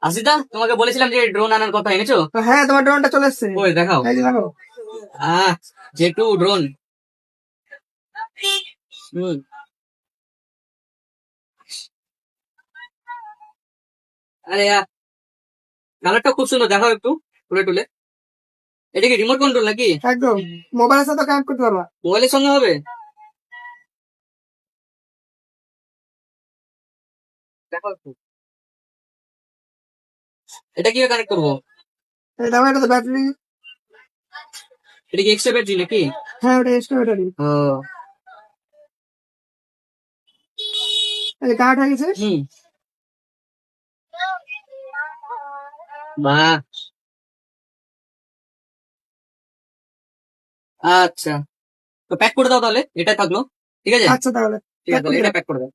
আসিদা, তোমাকে বলেছিলাম যে ড্রোন আনার কথা, এনেছো? হ্যাঁ, তোমার ড্রোনটা চলে এসছে। ওই দেখাও। এই যে দেখো। আহ জেটু ড্রোন। হুম। আরে কালারটা খুব সুন্দর, দেখাও একটু তুলে তুলে। এটা কি রিমোট কন্ট্রোল নাকি? একদম মোবাইলের সাথে কানেক্ট করতে পারবা। মোবাইলের সঙ্গে হবে? দেখো একটু, এটা কিভাবে কানেক্ট করবো? এই দেখো, এটা তো ব্যাটারি। এটা কি এক্সট্রা ব্যাটারি নাকি? হ্যাঁ, ওটা এক্সট্রা ব্যাটারি। ও। এই যে কানেক্ট হয়ে গেছে। হুম। বাহ। আচ্ছা, তো প্যাক করে দাও তাহলে, এটা থাকলো। ঠিক আছে, আচ্ছা, তাহলে ঠিক প্যাক আছে, করে তাহলে এটা দিলাম। প্যাক করে দাও।